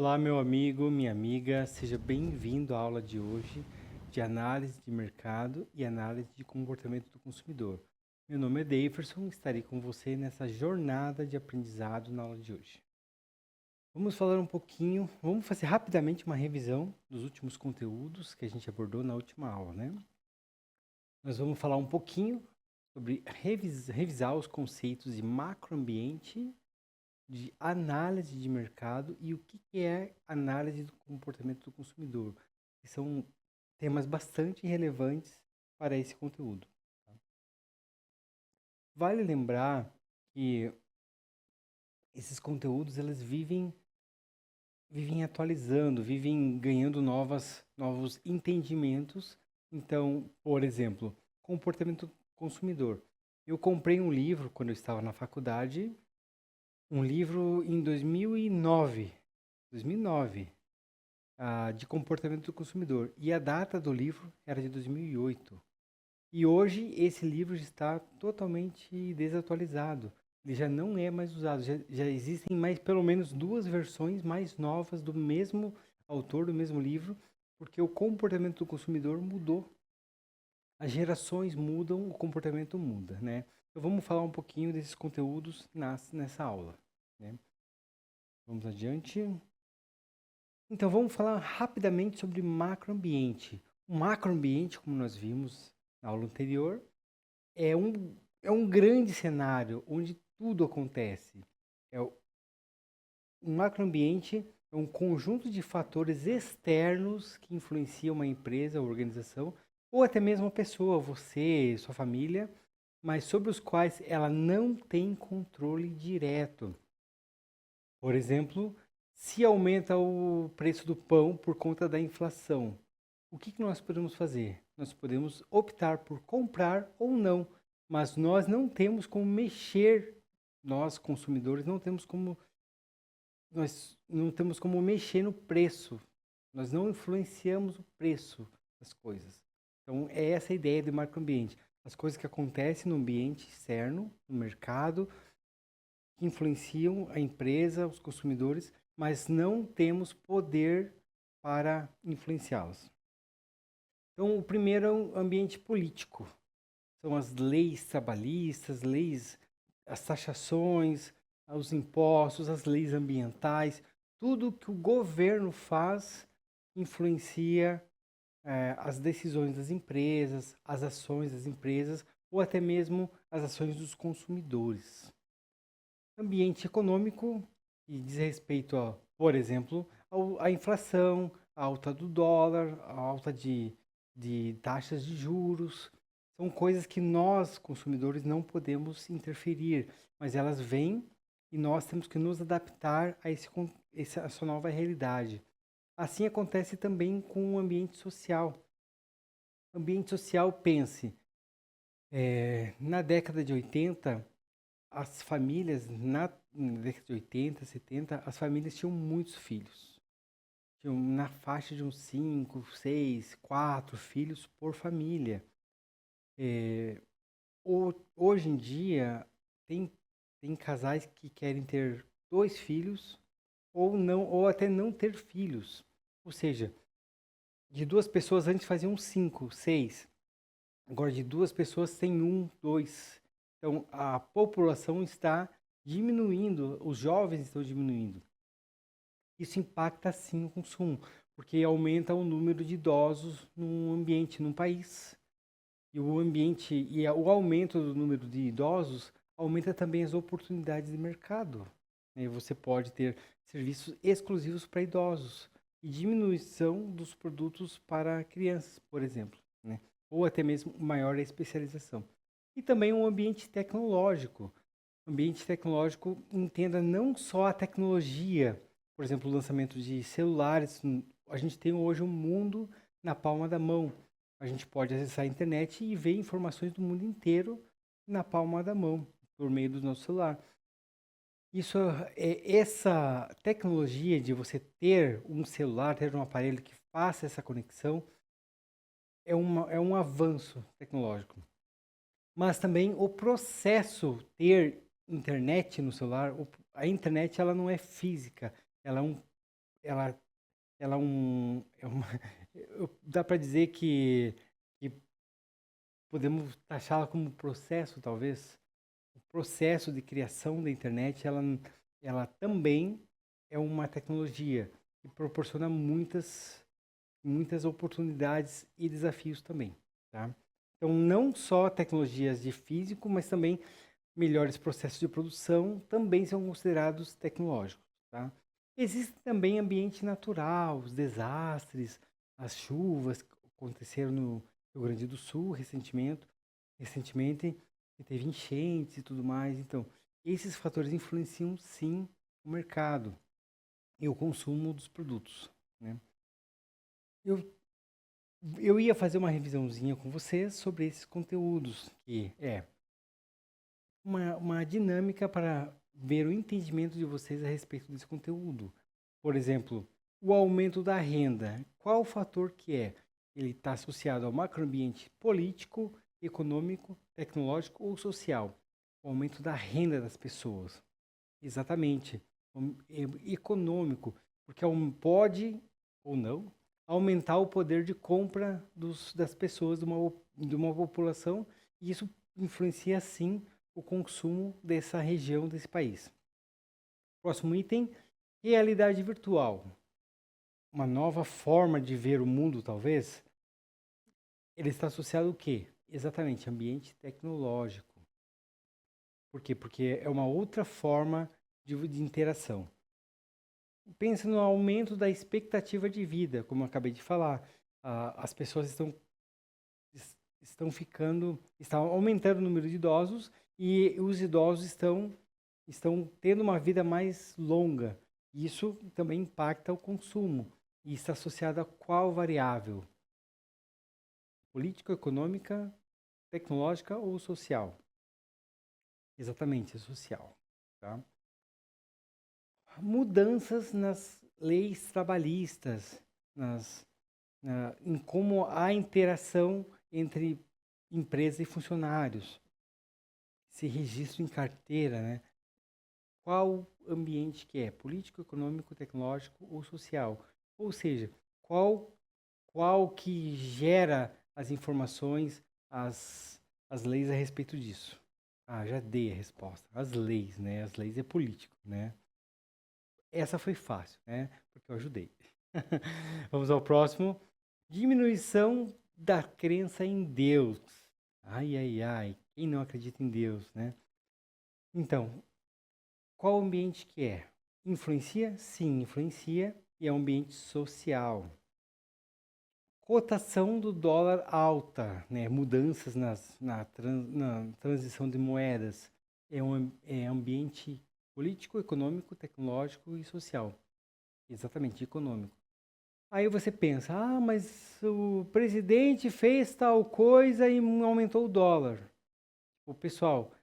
Olá, meu amigo, minha amiga, seja bem-vindo à aula de hoje de análise de mercado e análise de comportamento do consumidor. Meu nome é Daverson e estarei com você nessa jornada de aprendizado na aula de hoje. Vamos falar um pouquinho, vamos fazer rapidamente uma revisão dos últimos conteúdos que a gente abordou na última aula, né? Nós vamos falar um pouquinho sobre revisar os conceitos de macroambiente, de análise de mercado e o que é análise do comportamento do consumidor, que são temas bastante relevantes para esse conteúdo. Tá? Vale lembrar que esses conteúdos eles vivem atualizando, vivem ganhando novos entendimentos. Então, por exemplo, comportamento do consumidor. Eu comprei um livro quando eu estava na faculdade, um livro em 2009, de comportamento do consumidor. E a data do livro era de 2008. E hoje esse livro está totalmente desatualizado. Ele já não é mais usado. Já existem mais pelo menos duas versões mais novas do mesmo autor, do mesmo livro, porque o comportamento do consumidor mudou. As gerações mudam, o comportamento muda, né? Então vamos falar um pouquinho desses conteúdos nessa aula, né? Vamos adiante. Então, vamos falar rapidamente sobre macroambiente. O macroambiente, como nós vimos na aula anterior, é um grande cenário onde tudo acontece. Um macroambiente é um conjunto de fatores externos que influenciam uma empresa, uma organização, ou até mesmo a pessoa, você, sua família, mas sobre os quais ela não tem controle direto. Por exemplo, se aumenta o preço do pão por conta da inflação, o que nós podemos fazer? Nós podemos optar por comprar ou não, mas nós não temos como mexer, nós consumidores nós não temos como mexer no preço, nós não influenciamos o preço das coisas. Então, é essa a ideia do macroambiente. As coisas que acontecem no ambiente externo, no mercado, que influenciam a empresa, os consumidores, mas não temos poder para influenciá-los. Então, o primeiro é o ambiente político. São as leis trabalhistas, as taxações, os impostos, as leis ambientais. Tudo que o governo faz influencia as decisões das empresas, as ações das empresas ou até mesmo as ações dos consumidores. Ambiente econômico, que diz respeito a, por exemplo, à inflação, a alta do dólar, a alta de taxas de juros. São coisas que nós, consumidores, não podemos interferir, mas elas vêm e nós temos que nos adaptar a essa nova realidade. Assim acontece também com o ambiente social. Ambiente social, pense, na década de 80, as famílias, na década de 80, 70, as famílias tinham muitos filhos. Tinham na faixa de uns 5, 6, 4 filhos por família. Hoje em dia, tem casais que querem ter 2 filhos ou não, ou até não ter filhos. Ou seja, de 2 pessoas antes faziam 5, 6. Agora de 2 pessoas tem 1, 2. Então a população está diminuindo, os jovens estão diminuindo. Isso impacta sim o consumo, porque aumenta o número de idosos num ambiente, num país. E o aumento do número de idosos aumenta também as oportunidades de mercado. Você pode ter serviços exclusivos para idosos e diminuição dos produtos para crianças, por exemplo, né? Ou até mesmo maior especialização. E também um ambiente tecnológico. Ambiente tecnológico entenda não só a tecnologia, por exemplo, o lançamento de celulares. A gente tem hoje um mundo na palma da mão. A gente pode acessar a internet e ver informações do mundo inteiro na palma da mão, por meio do nosso celular. Essa tecnologia de você ter um celular, ter um aparelho que faça essa conexão, é um avanço tecnológico. Mas também o processo ter internet no celular, a internet ela não é física, ela ela, ela é uma, dá para dizer que podemos taxá-la como processo, talvez. O processo de criação da internet, ela também é uma tecnologia que proporciona muitas oportunidades e desafios também, tá? Então, não só tecnologias de físico, mas também melhores processos de produção também são considerados tecnológicos, tá? Existe também ambiente natural, os desastres, as chuvas que aconteceram no Rio Grande do Sul recentemente e teve enchentes e tudo mais. Então, esses fatores influenciam sim o mercado e o consumo dos produtos, né? Eu, eu ia fazer uma revisãozinha com vocês sobre esses conteúdos, que é uma dinâmica para ver o entendimento de vocês a respeito desse conteúdo. Por exemplo, o aumento da renda. Qual o fator que é? Ele está associado ao macroambiente político, econômico, tecnológico ou social? O aumento da renda das pessoas. Exatamente. Econômico, porque pode ou não aumentar o poder de compra das pessoas de uma população, e isso influencia sim o consumo dessa região, desse país. Próximo item, realidade virtual. Uma nova forma de ver o mundo, talvez. Ele está associado ao quê? Exatamente, ambiente tecnológico. Por quê? Porque é uma outra forma de interação. Pensa no aumento da expectativa de vida, como eu acabei de falar. As pessoas estão aumentando o número de idosos e os idosos estão tendo uma vida mais longa. Isso também impacta o consumo e está associado a qual variável? Política, econômica, tecnológica ou social? Exatamente, é social. Tá? Mudanças nas leis trabalhistas, em como a interação entre empresa e funcionários, esse registro em carteira, né? Qual ambiente que é? Político, econômico, tecnológico ou social? Ou seja, qual que gera as informações, as leis a respeito disso? Ah, já dei a resposta. As leis, né? As leis é político, né? Essa foi fácil, né? Porque eu ajudei. Vamos ao próximo. Diminuição da crença em Deus. Ai, ai, ai. Quem não acredita em Deus, né? Então, qual ambiente que é? Influencia? Sim, influencia. E é um ambiente social. Cotação do dólar alta, né? Mudanças na transição de moedas. É ambiente político, econômico, tecnológico e social. Exatamente, econômico. Aí você pensa, mas o presidente fez tal coisa e aumentou o dólar. O pessoal,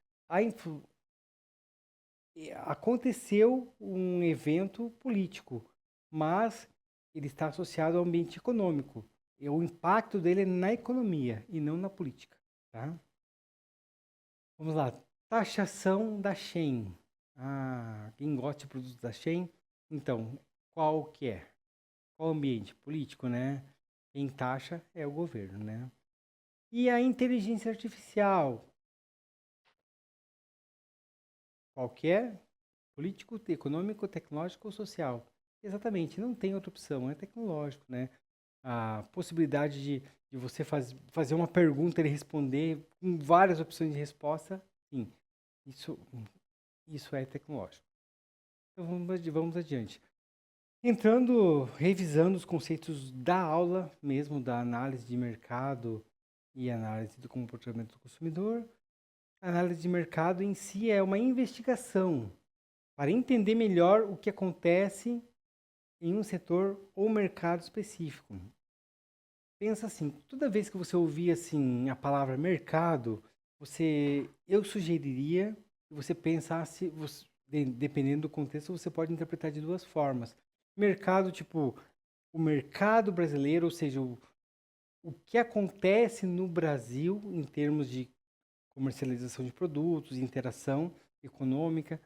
aconteceu um evento político, mas ele está associado ao ambiente econômico. E o impacto dele é na economia e não na política, tá? Vamos lá, taxação da Shein. Quem gosta de produtos da Shein? Então, qual que é? Qual ambiente? Político, né? Quem taxa é o governo, né? E a inteligência artificial? Qual que é? Político, econômico, tecnológico ou social? Exatamente, não tem outra opção, é tecnológico, né? A possibilidade de você fazer uma pergunta e ele responder com várias opções de resposta, sim, isso, isso é tecnológico. Então vamos adiante. Revisando os conceitos da aula mesmo, da análise de mercado e análise do comportamento do consumidor. A análise de mercado em si é uma investigação para entender melhor o que acontece em um setor ou mercado específico. Pensa assim, toda vez que você ouvir assim a palavra mercado, eu sugeriria que você pensasse, dependendo do contexto, você pode interpretar de duas formas. Mercado, tipo, o mercado brasileiro, ou seja, o que acontece no Brasil em termos de comercialização de produtos, interação econômica.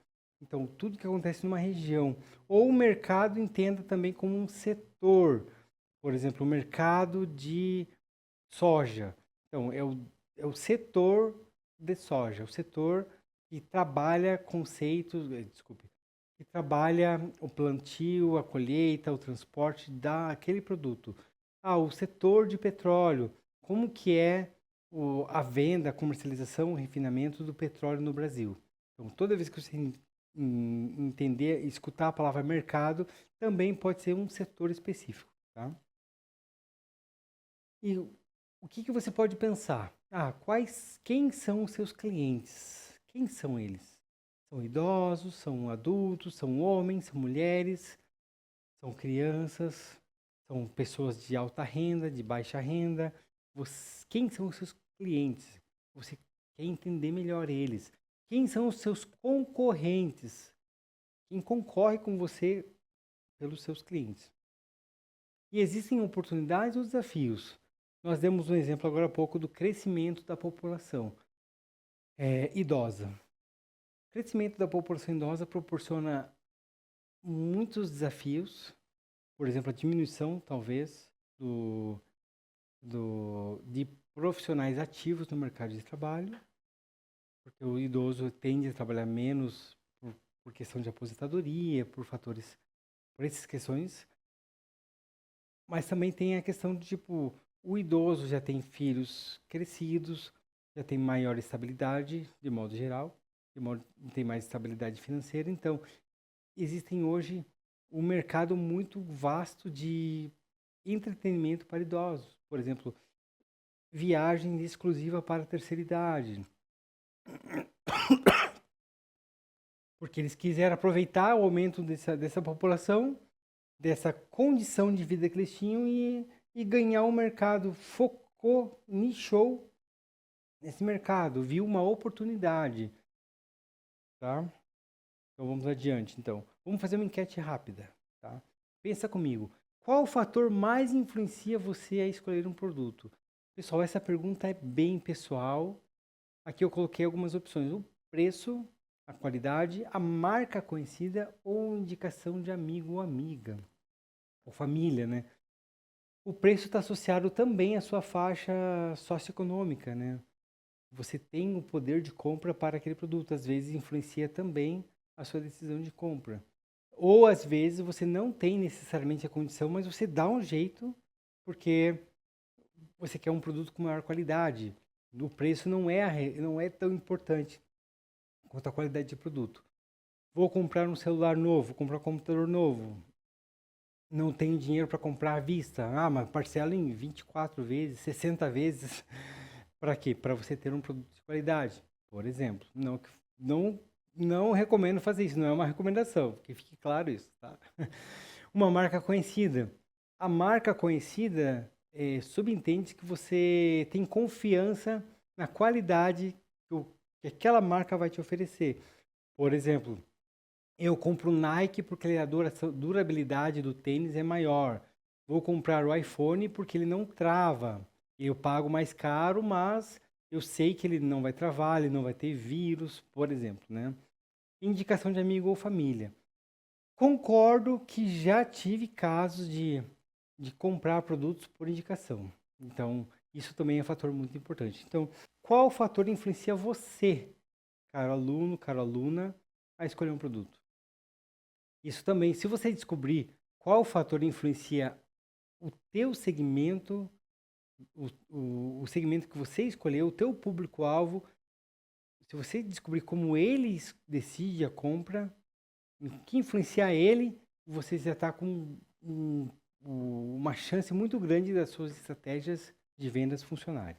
Então, tudo que acontece numa região. Ou o mercado entenda também como um setor. Por exemplo, o mercado de soja. Então, é o setor de soja, o setor que trabalha conceitos, desculpe, que trabalha o plantio, a colheita, o transporte daquele produto. Ah, o setor de petróleo, como que é a venda, a comercialização, o refinamento do petróleo no Brasil. Então, toda vez que você entender, escutar a palavra mercado, também pode ser um setor específico, tá? E o que você pode pensar? Ah, quem são os seus clientes? Quem são eles? São idosos, são adultos, são homens, são mulheres, são crianças, são pessoas de alta renda, de baixa renda. Quem são os seus clientes? Você quer entender melhor eles. Quem são os seus concorrentes? Quem concorre com você pelos seus clientes? E existem oportunidades ou desafios? Nós demos um exemplo agora há pouco do crescimento da população idosa. O crescimento da população idosa proporciona muitos desafios, por exemplo, a diminuição, talvez, de profissionais ativos no mercado de trabalho, porque o idoso tende a trabalhar menos por questão de aposentadoria, por essas questões, mas também tem a questão de, tipo, o idoso já tem filhos crescidos, já tem maior estabilidade, de modo geral, tem mais estabilidade financeira. Então, existem hoje um mercado muito vasto de entretenimento para idosos. Por exemplo, viagem exclusiva para a terceira idade. Porque eles quiseram aproveitar o aumento dessa população, dessa condição de vida que eles tinham e ganhar um mercado. Focou, nichou nesse mercado, viu uma oportunidade. Tá? Então vamos adiante. Então, vamos fazer uma enquete rápida. Tá? Pensa comigo. Qual o fator mais influencia você a escolher um produto? Pessoal, essa pergunta é bem pessoal. Aqui eu coloquei algumas opções. O preço, a qualidade, a marca conhecida ou indicação de amigo ou amiga. Ou família, né? O preço está associado também à sua faixa socioeconômica, né? Você tem o poder de compra para aquele produto. Às vezes influencia também a sua decisão de compra. Ou às vezes você não tem necessariamente a condição, mas você dá um jeito porque você quer um produto com maior qualidade. O preço não é tão importante quanto a qualidade de produto. Vou comprar um celular novo, comprar um computador novo. Não tenho dinheiro para comprar à vista. Ah, mas parcela em 24 vezes, 60 vezes. Para quê? Para você ter um produto de qualidade, por exemplo. Não recomendo fazer isso, não é uma recomendação, que fique claro isso, tá? Uma marca conhecida. A marca conhecida subentende que você tem confiança na qualidade que aquela marca vai te oferecer. Por exemplo, eu compro Nike porque a durabilidade do tênis é maior. Vou comprar o iPhone porque ele não trava. Eu pago mais caro, mas eu sei que ele não vai travar, ele não vai ter vírus, por exemplo, né? Indicação de amigo ou família. Concordo que já tive casos de comprar produtos por indicação. Então, isso também é um fator muito importante. Então, qual fator influencia você, caro aluno, caro aluna, a escolher um produto? Isso também, se você descobrir qual fator influencia o teu segmento, o segmento que você escolheu, o teu público-alvo, se você descobrir como ele decide a compra, o que influencia ele, você já está com uma chance muito grande das suas estratégias de vendas funcionarem.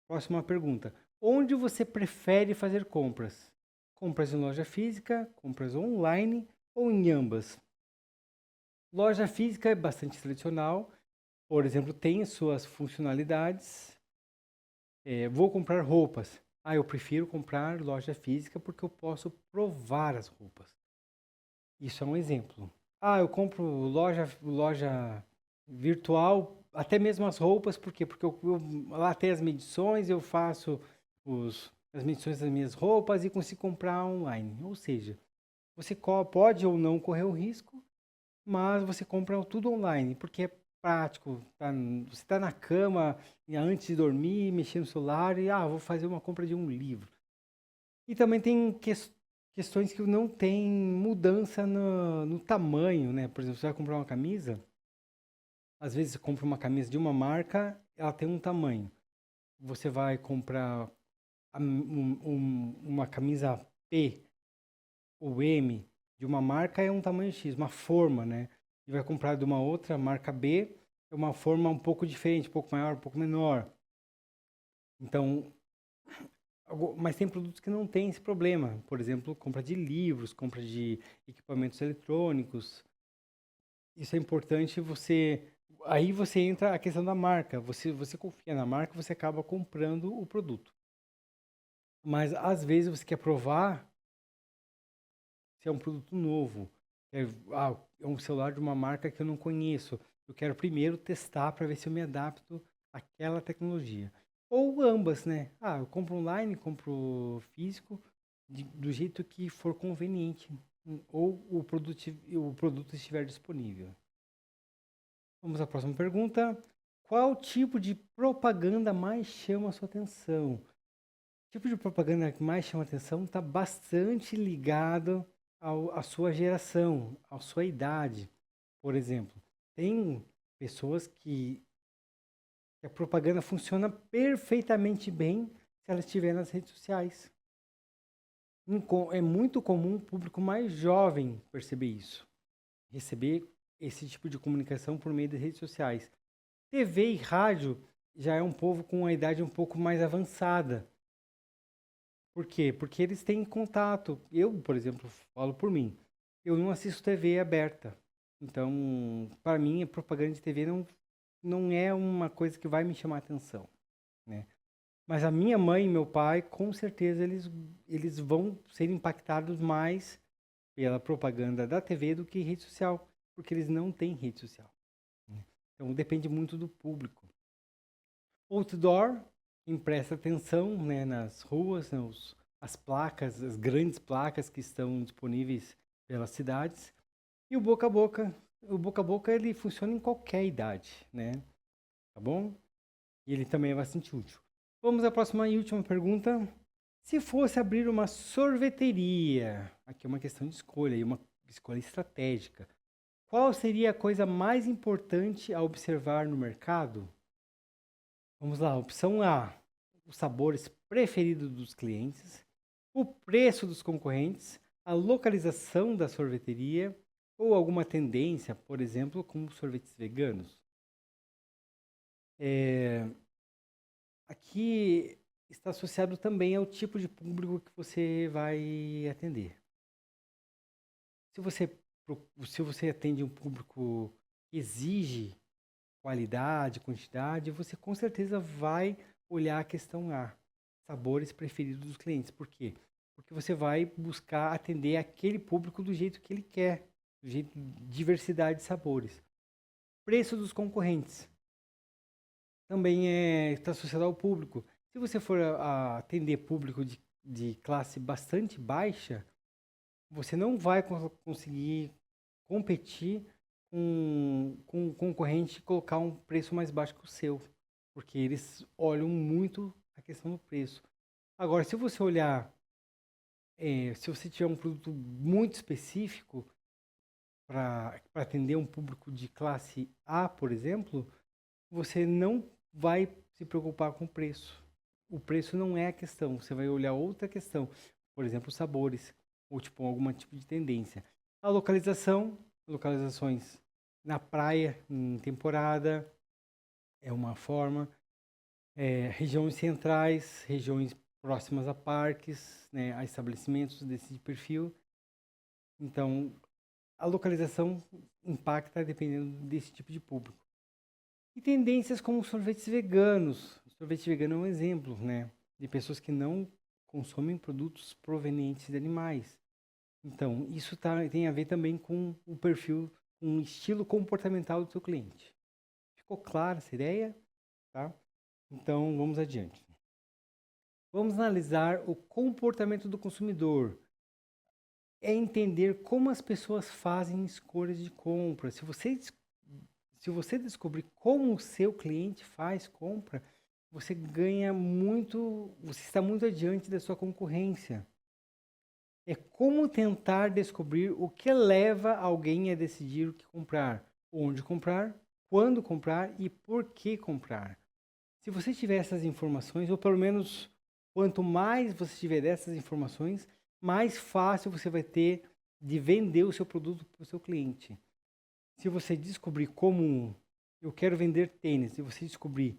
Próxima pergunta. Onde você prefere fazer compras? Compras em loja física, compras online ou em ambas? Loja física é bastante tradicional, por exemplo, tem suas funcionalidades. Vou comprar roupas. Eu prefiro comprar loja física porque eu posso provar as roupas. Isso é um exemplo. Eu compro loja virtual, até mesmo as roupas, por quê? Porque lá tem as medições, eu faço as medições das minhas roupas e consigo comprar online. Ou seja, você pode ou não correr o risco, mas você compra tudo online, porque é prático. Você está na cama e antes de dormir, mexendo no celular e vou fazer uma compra de um livro. E também tem questões que não tem mudança no tamanho, né? Por exemplo, você vai comprar uma camisa, às vezes você compra uma camisa de uma marca, ela tem um tamanho. Você vai comprar uma camisa P ou M de uma marca é um tamanho X, uma forma, né? E vai comprar de uma outra marca B, é uma forma um pouco diferente, um pouco maior, um pouco menor. Então, mas tem produtos que não tem esse problema. Por exemplo, compra de livros, compra de equipamentos eletrônicos. Isso é importante você. Aí você entra a questão da marca. Você confia na marca, você acaba comprando o produto. Mas às vezes você quer provar se é um produto novo. É um celular de uma marca que eu não conheço. Eu quero primeiro testar para ver se eu me adapto àquela tecnologia. Ou ambas, né? Eu compro online, compro físico, do jeito que for conveniente. Ou o produto estiver disponível. Vamos à próxima pergunta. Qual tipo de propaganda mais chama a sua atenção? O tipo de propaganda que mais chama a atenção está bastante ligado à sua geração, à sua idade. Por exemplo, tem pessoas que a propaganda funciona perfeitamente bem se ela estiver nas redes sociais. É muito comum o público mais jovem perceber isso, receber esse tipo de comunicação por meio das redes sociais. TV e rádio já é um povo com uma idade um pouco mais avançada. Por quê? Porque eles têm contato. Eu, por exemplo, falo por mim. Eu não assisto TV aberta. Então, para mim, a propaganda de TV não é uma coisa que vai me chamar a atenção, né? Mas a minha mãe e meu pai, com certeza, eles vão ser impactados mais pela propaganda da TV do que rede social, porque eles não têm rede social, né? Então, depende muito do público. Outdoor, quem presta atenção, né, nas ruas, as placas, as grandes placas que estão disponíveis pelas cidades. E o boca a boca ele funciona em qualquer idade, né? Tá bom? E ele também é bastante útil. Vamos à próxima e última pergunta. Se fosse abrir uma sorveteria, aqui é uma questão de escolha, e uma escolha estratégica. Qual seria a coisa mais importante a observar no mercado? Vamos lá, opção A, os sabores preferidos dos clientes, o preço dos concorrentes, a localização da sorveteria ou alguma tendência, por exemplo, como sorvetes veganos. Aqui está associado também ao tipo de público que você vai atender. Se você, se você atende um público que exige qualidade, quantidade, você com certeza vai olhar a questão A, sabores preferidos dos clientes. Por quê? Porque você vai buscar atender aquele público do jeito que ele quer, do jeito de diversidade de sabores. Preço dos concorrentes também está associado ao público. Se você for atender público de classe bastante baixa, você não vai conseguir competir com um concorrente e colocar um preço mais baixo que o seu, porque eles olham muito a questão do preço. Agora, se você olhar, se você tiver um produto muito específico para atender um público de classe A, por exemplo, você não vai se preocupar com o preço. O preço não é a questão, você vai olhar outra questão, por exemplo, os sabores, ou tipo, algum tipo de tendência. A localização, localizações na praia, em temporada, é uma forma. Regiões centrais, regiões próximas a parques, né, a estabelecimentos desse perfil. Então, a localização impacta dependendo desse tipo de público. E tendências como sorvetes veganos. O sorvete vegano é um exemplo, né, de pessoas que não consomem produtos provenientes de animais. Então, isso tem a ver também com o perfil, com o estilo comportamental do seu cliente. Ficou clara essa ideia? Tá? Então, vamos adiante. Vamos analisar o comportamento do consumidor. É entender como as pessoas fazem escolhas de compra. Se você descobrir como o seu cliente faz compra, você ganha muito, você está muito adiante da sua concorrência. É como tentar descobrir o que leva alguém a decidir o que comprar, onde comprar, quando comprar e por que comprar. Se você tiver essas informações, ou pelo menos quanto mais você tiver dessas informações, mais fácil você vai ter de vender o seu produto para o seu cliente. Se você descobrir como eu quero vender tênis, e você descobrir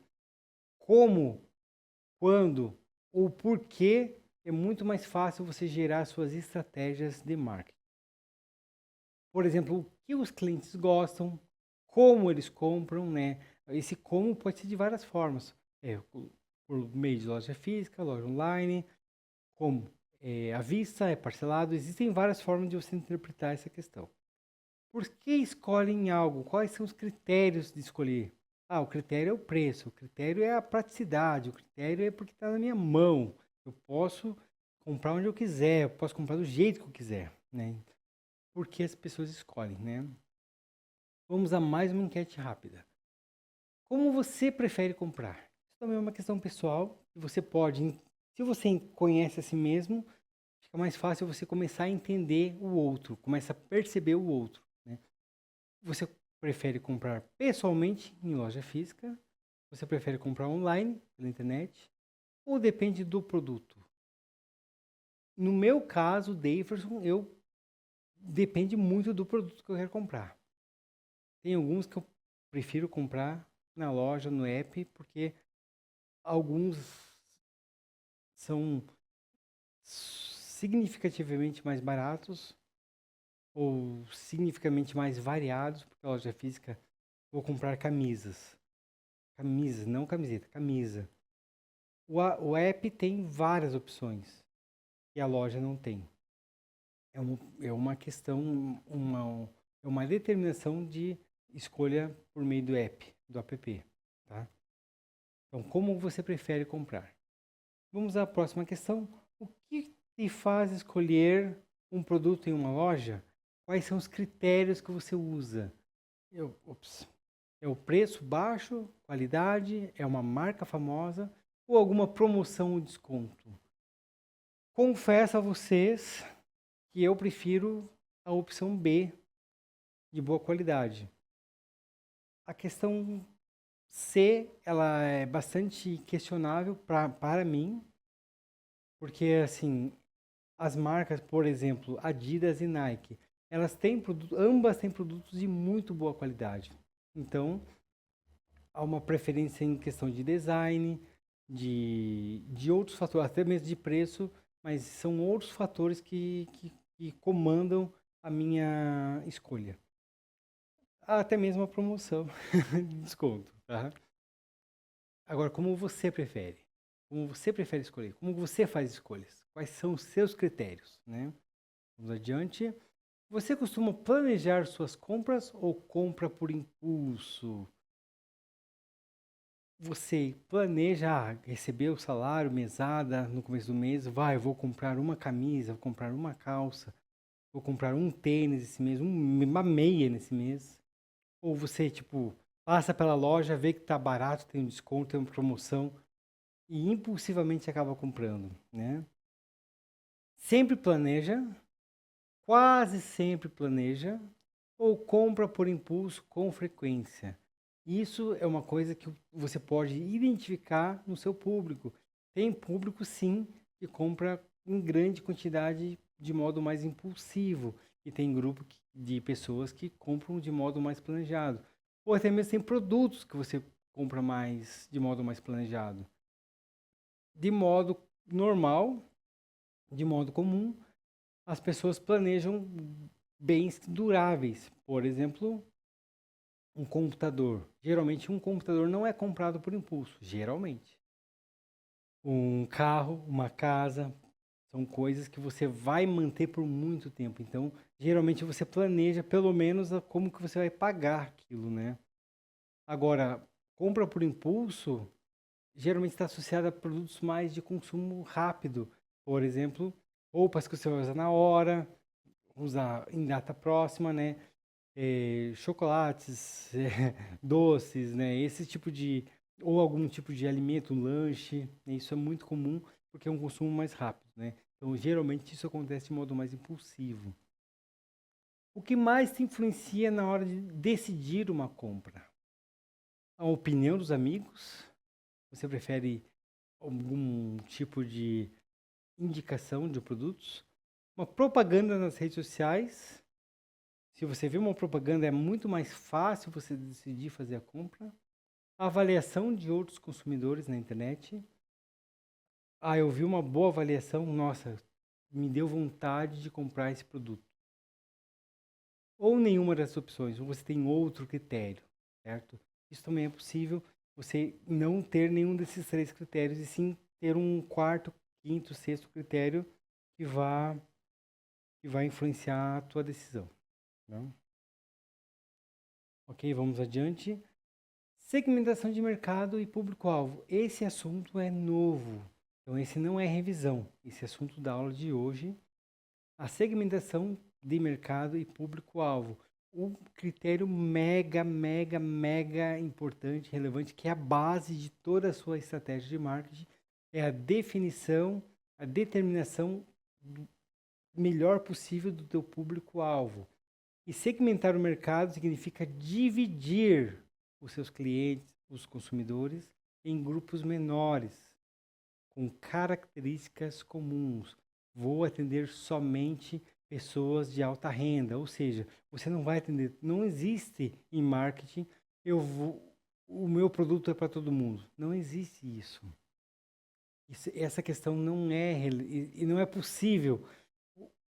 como, quando ou porquê, é muito mais fácil você gerar suas estratégias de marketing. Por exemplo, o que os clientes gostam, como eles compram, né? Esse como pode ser de várias formas. Por meio de loja física, loja online, como à vista, é parcelado. Existem várias formas de você interpretar essa questão. Por que escolhem algo? Quais são os critérios de escolher? Ah, o critério é o preço, o critério é a praticidade, o critério é porque está na minha mão. Eu posso comprar onde eu quiser, eu posso comprar do jeito que eu quiser, né? Por que as pessoas escolhem, né? Vamos a mais uma enquete rápida. Como você prefere comprar? Isso também é uma questão pessoal. Você pode, se você conhece a si mesmo, fica mais fácil você começar a entender o outro, começa a perceber o outro, né? Você prefere comprar pessoalmente em loja física? Você prefere comprar online, pela internet? Ou depende do produto? No meu caso, Daverson, eu depende muito do produto que eu quero comprar. Tem alguns que eu prefiro comprar na loja, no app, porque alguns são significativamente mais baratos ou significativamente mais variados, porque a loja física vou comprar camisas. Camisas, não camiseta, camisa. O app tem várias opções que a loja não tem. É uma questão, é uma determinação de escolha por meio do app, do app, tá? Então, como você prefere comprar? Vamos à próxima questão. O que te faz escolher um produto em uma loja? Quais são os critérios que você usa? É o preço baixo, qualidade, é uma marca famosa ou alguma promoção ou desconto? Confesso a vocês que eu prefiro a opção B, de boa qualidade. A questão C, ela é bastante questionável para mim, porque assim, as marcas, por exemplo, Adidas e Nike, ambas têm produtos de muito boa qualidade. Então, há uma preferência em questão de design, de outros fatores, até mesmo de preço, mas são outros fatores que comandam a minha escolha. Até mesmo a promoção de desconto, tá? Agora, como você prefere? Como você prefere escolher? Como você faz escolhas? Quais são os seus critérios, né? Vamos adiante. Você costuma planejar suas compras ou compra por impulso? Você planeja receber o salário, mesada no começo do mês? Vou comprar uma camisa, vou comprar uma calça, vou comprar um tênis esse mês, uma meia nesse mês. Ou você, tipo, passa pela loja, vê que tá barato, tem um desconto, tem uma promoção e impulsivamente acaba comprando, né? Sempre planeja, quase sempre planeja, ou compra por impulso com frequência. Isso é uma coisa que você pode identificar no seu público. Tem público, sim, que compra em grande quantidade de modo mais impulsivo. E tem grupo de pessoas que compram de modo mais planejado. Ou até mesmo tem produtos que você compra mais de modo mais planejado. De modo normal, de modo comum, as pessoas planejam bens duráveis. Por exemplo, um computador. Geralmente um computador não é comprado por impulso, geralmente. Um carro, uma casa, são coisas que você vai manter por muito tempo. Então, geralmente você planeja pelo menos como que você vai pagar aquilo, né? Agora, compra por impulso, geralmente está associada a produtos mais de consumo rápido. Por exemplo, roupas que você vai usar na hora, usar em data próxima, né? Chocolates, doces, né? Esse tipo de... Ou algum tipo de alimento, um lanche, né? Isso é muito comum porque é um consumo mais rápido, né? Então, geralmente, isso acontece de modo mais impulsivo. O que mais te influencia na hora de decidir uma compra? A opinião dos amigos? Você prefere algum tipo de indicação de produtos? Uma propaganda nas redes sociais? Se você vê uma propaganda, é muito mais fácil você decidir fazer a compra. A avaliação de outros consumidores na internet. Ah, eu vi uma boa avaliação, nossa, me deu vontade de comprar esse produto. Ou nenhuma dessas opções, ou você tem outro critério, certo? Isso também é possível, você não ter nenhum desses três critérios, e sim ter um quarto, quinto, sexto critério que vai influenciar a tua decisão. Né? Ok, vamos adiante. Segmentação de mercado e público-alvo. Esse assunto é novo, então esse não é revisão. Esse assunto da aula de hoje, a segmentação de mercado e público-alvo. Um critério mega, mega, mega importante, relevante, que é a base de toda a sua estratégia de marketing, é a definição, a determinação do melhor possível do teu público-alvo. E segmentar o mercado significa dividir os seus clientes, os consumidores, em grupos menores, com características comuns. Vou atender somente pessoas de alta renda, ou seja, você não vai atender, não existe em marketing, o meu produto é para todo mundo. Não existe isso. Essa questão não é, e não é possível.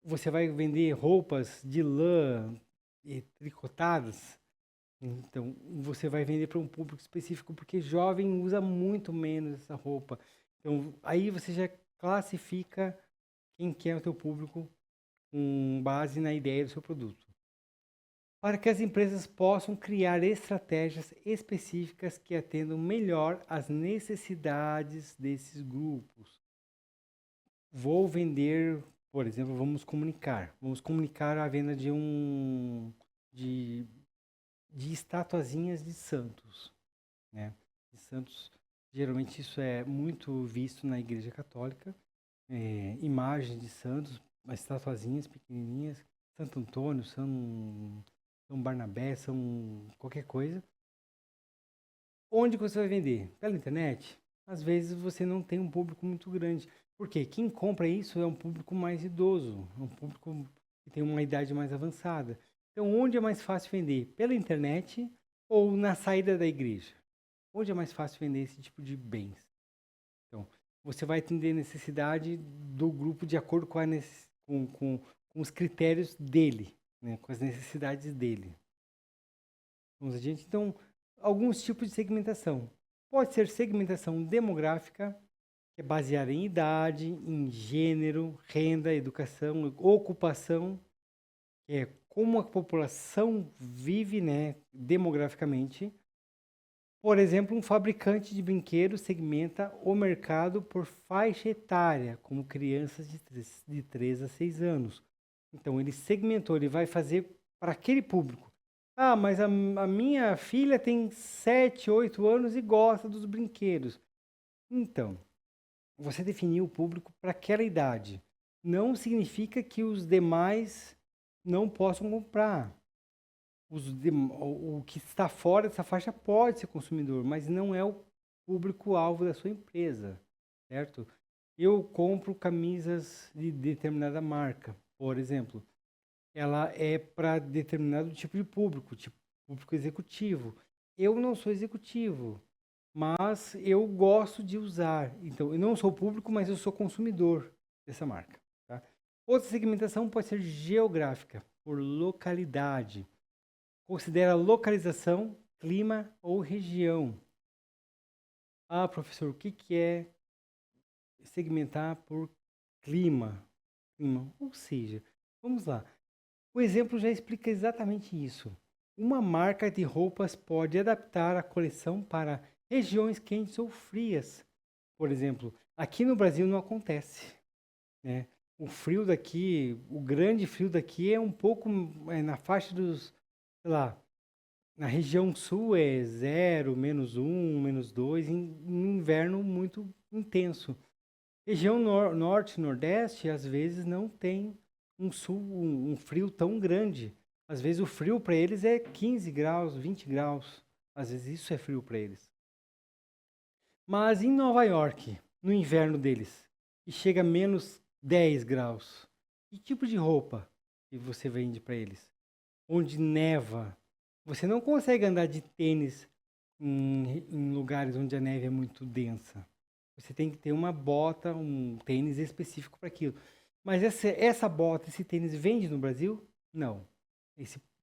Você vai vender roupas de lã tricotadas, então você vai vender para um público específico, porque jovem usa muito menos essa roupa. Então aí você já classifica quem que é o teu público com base na ideia do seu produto. Para que as empresas possam criar estratégias específicas que atendam melhor às necessidades desses grupos. Vou vender, por exemplo, vamos comunicar a venda de estatuazinhas de santos, né? De santos, geralmente isso é muito visto na Igreja Católica, imagens de santos, estatuazinhas pequenininhas, Santo Antônio, São Barnabé, São qualquer coisa. Onde você vai vender? Pela internet? Às vezes você não tem um público muito grande. Porque quem compra isso é um público mais idoso, é um público que tem uma idade mais avançada. Então, onde é mais fácil vender? Pela internet ou na saída da igreja? Onde é mais fácil vender esse tipo de bens? Então, você vai atender a necessidade do grupo de acordo com os critérios dele, né? Com as necessidades dele. Vamos adiante. Então, alguns tipos de segmentação. Pode ser segmentação demográfica, que é baseada em idade, em gênero, renda, educação, ocupação, que é como a população vive, né, demograficamente. Por exemplo, um fabricante de brinquedos segmenta o mercado por faixa etária, como crianças de 3 a 6 anos. Então, ele segmentou, ele vai fazer para aquele público. Ah, mas a minha filha tem 7, 8 anos e gosta dos brinquedos. Então, você definiu o público para aquela idade. Não significa que os demais não possam comprar. O que está fora dessa faixa pode ser consumidor, mas não é o público-alvo da sua empresa, certo? Eu compro camisas de determinada marca, por exemplo. Ela é para determinado tipo de público, tipo público executivo. Eu não sou executivo, mas eu gosto de usar. Então, eu não sou público, mas eu sou consumidor dessa marca. Tá? Outra segmentação pode ser geográfica, por localidade. Considera localização, clima ou região. Ah, professor, o que é segmentar por clima? Ou seja, vamos lá. O exemplo já explica exatamente isso. Uma marca de roupas pode adaptar a coleção para regiões quentes ou frias. Por exemplo, aqui no Brasil não acontece, né? O frio daqui, o grande frio daqui é um pouco na faixa dos, sei lá, na região sul é 0, -1, -2, em inverno muito intenso. Região norte, nordeste, às vezes não tem um frio tão grande. Às vezes o frio para eles é 15 graus, 20 graus. Às vezes isso é frio para eles. Mas em Nova York, no inverno deles, e chega a -10 graus, que tipo de roupa que você vende para eles? Onde neva, você não consegue andar de tênis em lugares onde a neve é muito densa. Você tem que ter uma bota, um tênis específico para aquilo. Mas essa bota, esse tênis vende no Brasil? Não.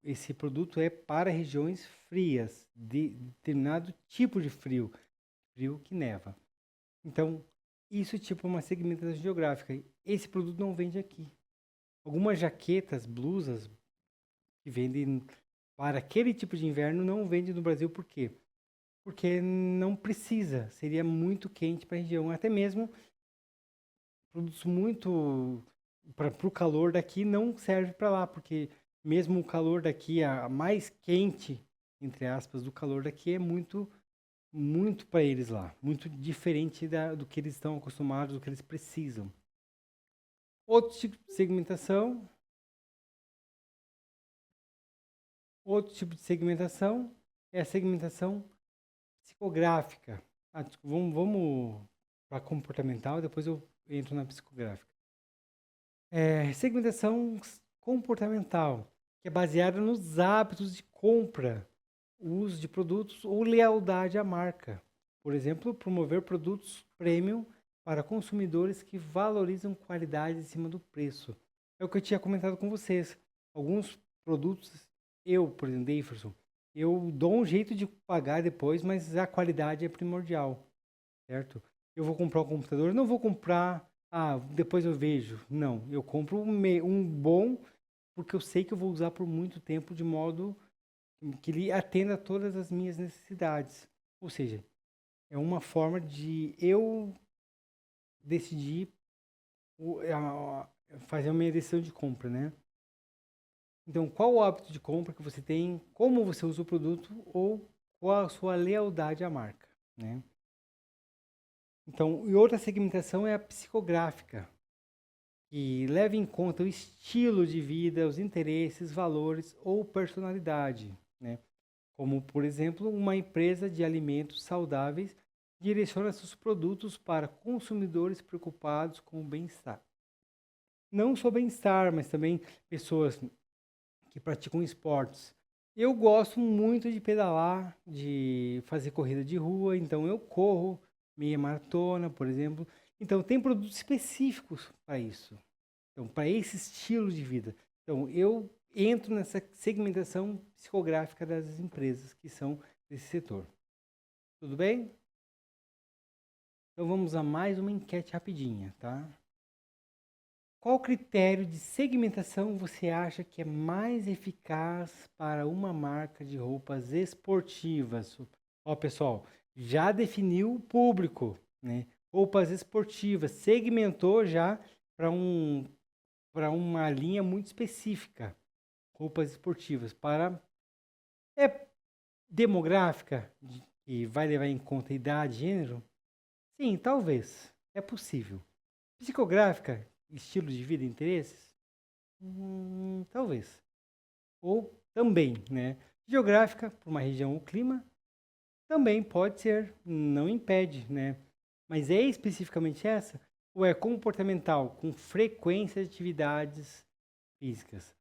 Esse produto é para regiões frias, de determinado tipo de frio, frio que neva. Então, isso é tipo uma segmentação geográfica. Esse produto não vende aqui. Algumas jaquetas, blusas que vendem para aquele tipo de inverno não vende no Brasil. Por quê? Porque não precisa. Seria muito quente para a região. Até mesmo produtos muito para o calor daqui não serve para lá, porque mesmo o calor daqui, a mais quente, entre aspas, do calor daqui é muito para eles lá, muito diferente do que eles estão acostumados, do que eles precisam. Outro tipo de segmentação é a segmentação psicográfica. Vamos para comportamental, depois eu entro na psicográfica. Segmentação comportamental, que é baseada nos hábitos de compra, uso de produtos ou lealdade à marca. Por exemplo, promover produtos premium para consumidores que valorizam qualidade em cima do preço. É o que eu tinha comentado com vocês. Alguns produtos, por exemplo, Davidson, eu dou um jeito de pagar depois, mas a qualidade é primordial, certo? Eu vou comprar um computador, eu não vou comprar, depois eu vejo. Não, eu compro um bom, porque eu sei que eu vou usar por muito tempo, de modo que ele atenda a todas as minhas necessidades. Ou seja, é uma forma de eu decidir fazer a minha decisão de compra, né? Então, qual o hábito de compra que você tem, como você usa o produto ou qual a sua lealdade à marca, né? Então, e outra segmentação é a psicográfica, que leva em conta o estilo de vida, os interesses, valores ou personalidade, né? Como, por exemplo, uma empresa de alimentos saudáveis direciona seus produtos para consumidores preocupados com o bem-estar. Não só bem-estar, mas também pessoas que praticam esportes. Eu gosto muito de pedalar, de fazer corrida de rua, então eu corro meia maratona, por exemplo. Então tem produtos específicos para isso. Então, para esse estilo de vida. Então, eu entro nessa segmentação psicográfica das empresas que são desse setor. Tudo bem? Então, vamos a mais uma enquete rapidinha, tá? Qual critério de segmentação você acha que é mais eficaz para uma marca de roupas esportivas? Ó, pessoal, já definiu o público, né? Roupas esportivas, segmentou já para uma linha muito específica, roupas esportivas, é demográfica, que vai levar em conta idade, gênero? Sim, talvez, é possível. Psicográfica, estilo de vida e interesses? Talvez. Ou também, né? Geográfica, por uma região ou clima? Também pode ser, não impede, né? Mas é especificamente essa? Ou é comportamental, com frequência de atividades físicas?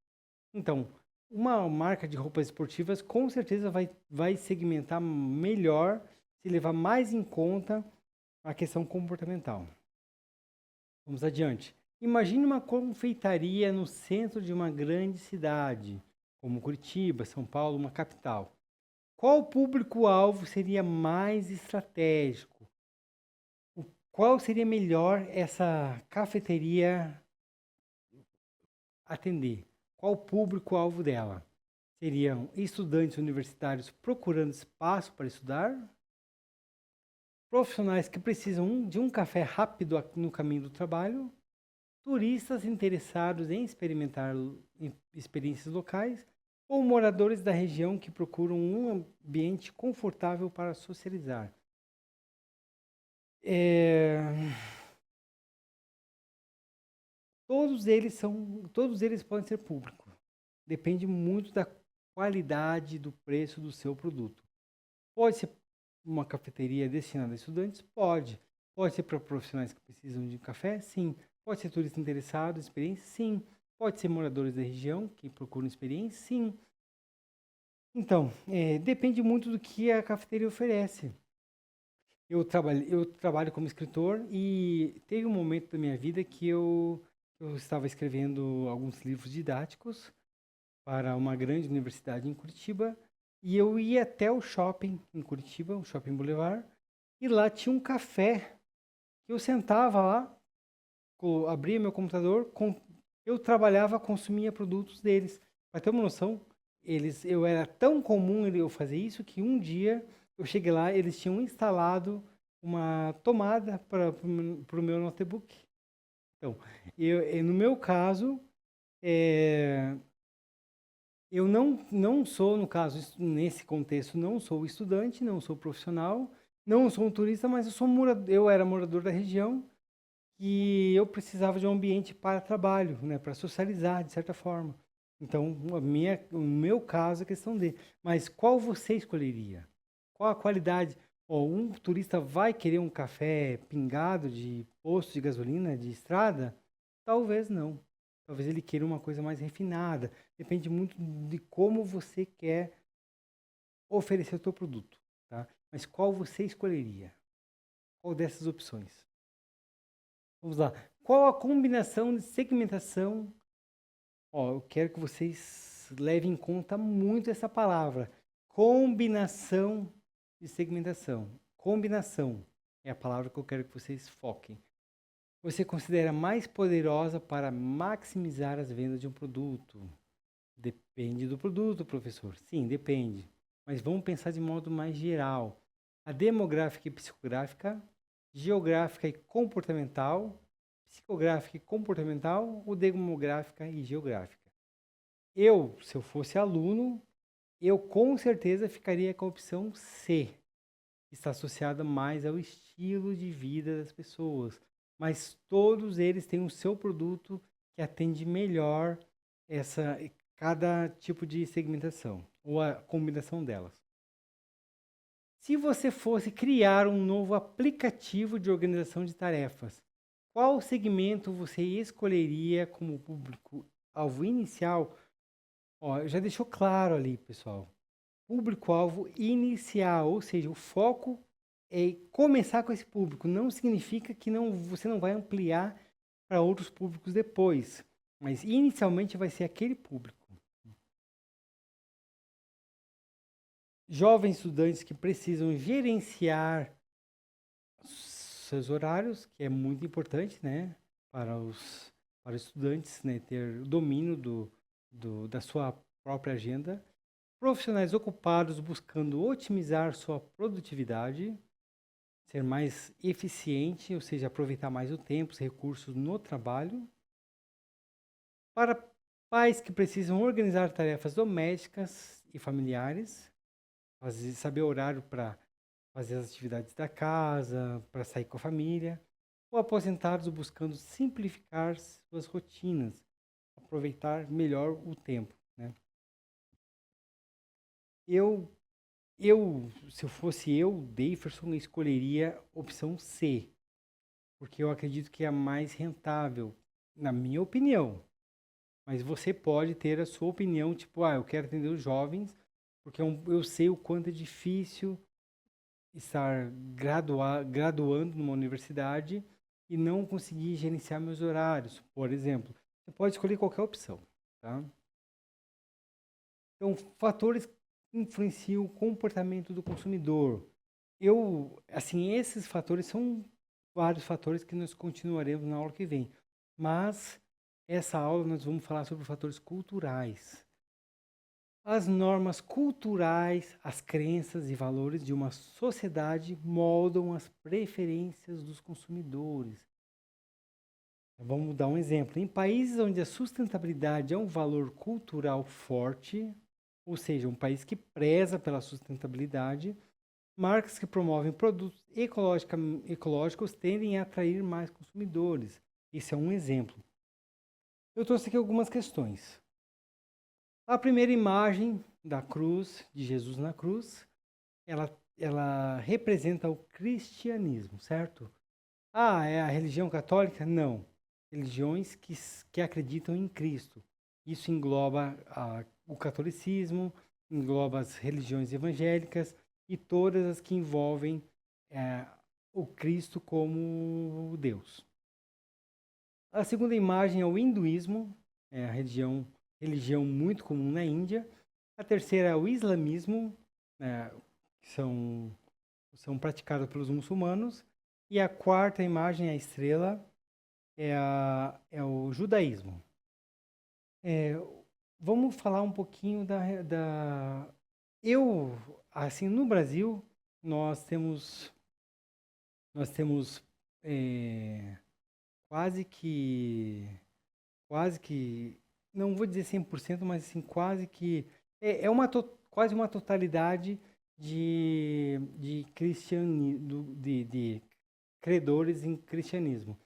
Então, uma marca de roupas esportivas com certeza vai segmentar melhor, se levar mais em conta a questão comportamental. Vamos adiante. Imagine uma confeitaria no centro de uma grande cidade, como Curitiba, São Paulo, uma capital. Qual público-alvo seria mais estratégico? Qual seria melhor essa cafeteria atender? Qual o público-alvo dela? Seriam estudantes universitários procurando espaço para estudar? profissionais que precisam de um café rápido no caminho do trabalho, turistas interessados em experimentar experiências locais ou moradores da região que procuram um ambiente confortável para socializar. Todos eles podem ser públicos. Depende muito da qualidade do preço do seu produto. Pode ser uma cafeteria destinada a estudantes? Pode. Pode ser para profissionais que precisam de café? Sim. Pode ser turista interessado, experiência? Sim. Pode ser moradores da região que procuram experiência? Sim. Então, depende muito do que a cafeteria oferece. Eu trabalho como escritor e teve um momento da minha vida que eu estava escrevendo alguns livros didáticos para uma grande universidade em Curitiba e eu ia até o shopping em Curitiba, o Shopping Boulevard, e lá tinha um café. Eu sentava lá, abria meu computador, eu trabalhava, consumia produtos deles. Para ter uma noção, eu era tão comum eu fazer isso que um dia eu cheguei lá, eles tinham instalado uma tomada para o meu notebook. Então, no meu caso, eu não sou, no caso, nesse contexto, não sou estudante, não sou profissional, não sou um turista, mas eu era morador da região e eu precisava de um ambiente para trabalho, né, para socializar, de certa forma. Então, o meu caso é questão de. Mas qual você escolheria? Qual a qualidade? Um turista vai querer um café pingado de posto de gasolina, de estrada? Talvez não. Talvez ele queira uma coisa mais refinada. Depende muito de como você quer oferecer o seu produto, tá? Mas qual você escolheria? Qual dessas opções? Vamos lá. Qual a combinação de segmentação? Eu quero que vocês levem em conta muito essa palavra. Combinação de segmentação. Combinação é a palavra que eu quero que vocês foquem. Você considera mais poderosa para maximizar as vendas de um produto? Depende do produto, professor. Sim, depende. Mas vamos pensar de modo mais geral. A demográfica e psicográfica, geográfica e comportamental, psicográfica e comportamental ou demográfica e geográfica? Se eu fosse aluno, eu com certeza ficaria com a opção C, que está associada mais ao estilo de vida das pessoas. Mas todos eles têm o seu produto que atende melhor cada tipo de segmentação, ou a combinação delas. Se você fosse criar um novo aplicativo de organização de tarefas, qual segmento você escolheria como público-alvo inicial? Já deixou claro ali, pessoal. Público-alvo inicial, ou seja, o foco é começar com esse público. Não significa que você não vai ampliar para outros públicos depois, mas inicialmente vai ser aquele público. Jovens estudantes que precisam gerenciar seus horários, que é muito importante, né, para os estudantes, né, ter domínio da sua própria agenda. Profissionais ocupados buscando otimizar sua produtividade, ser mais eficiente, ou seja, aproveitar mais o tempo, os recursos no trabalho. Para pais que precisam organizar tarefas domésticas e familiares, saber o horário para fazer as atividades da casa, para sair com a família, ou aposentados buscando simplificar suas rotinas, aproveitar melhor o tempo, né? Se eu fosse Davidson, escolheria opção C, porque eu acredito que é a mais rentável, na minha opinião. Mas você pode ter a sua opinião, tipo, eu quero atender os jovens, porque eu sei o quanto é difícil estar graduando numa universidade e não conseguir gerenciar meus horários, por exemplo. Você pode escolher qualquer opção, tá? Então, fatores que influenciam o comportamento do consumidor. Esses fatores são vários fatores que nós continuaremos na aula que vem. Mas essa aula nós vamos falar sobre fatores culturais. As normas culturais, as crenças e valores de uma sociedade moldam as preferências dos consumidores. Vamos dar um exemplo. Em países onde a sustentabilidade é um valor cultural forte, ou seja, um país que preza pela sustentabilidade, marcas que promovem produtos ecológicos tendem a atrair mais consumidores. Esse é um exemplo. Eu trouxe aqui algumas questões. A primeira imagem da cruz, de Jesus na cruz, ela representa o cristianismo, certo? Ah, é a religião católica? Não. Religiões que acreditam em Cristo. Isso engloba o catolicismo, engloba as religiões evangélicas e todas as que envolvem o Cristo como Deus. A segunda imagem é o hinduísmo, é a religião muito comum na Índia. A terceira é o islamismo, que são praticados pelos muçulmanos. E a quarta imagem, a estrela, é o judaísmo. Vamos falar um pouquinho assim, no Brasil, nós temos quase que, não vou dizer 100%, mas assim, quase que, quase uma totalidade de credores em cristianismo,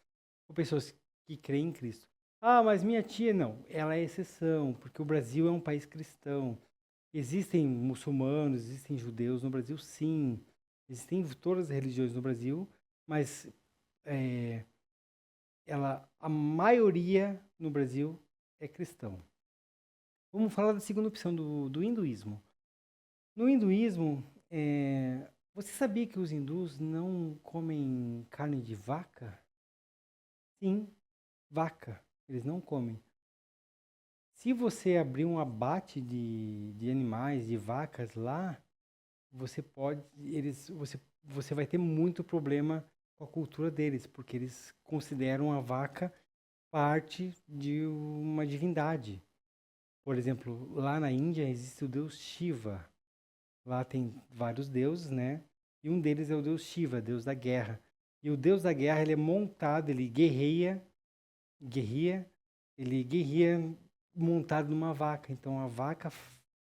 ou pessoas que creem em Cristo. Ah, mas minha tia não, ela é exceção, porque o Brasil é um país cristão. Existem muçulmanos, existem judeus no Brasil, sim. Existem todas as religiões no Brasil, mas a maioria no Brasil é cristão. Vamos falar da segunda opção, do hinduísmo. No hinduísmo, você sabia que os hindus não comem carne de vaca? Sim, vaca. Eles não comem. Se você abrir um abate de animais, de vacas lá, você vai ter muito problema com a cultura deles, porque eles consideram a vaca parte de uma divindade. Por exemplo, lá na Índia existe o deus Shiva. Lá tem vários deuses, né? E um deles é o deus Shiva, deus da guerra. E o deus da guerra, ele é montado, ele ele guerreia montado numa vaca. Então a vaca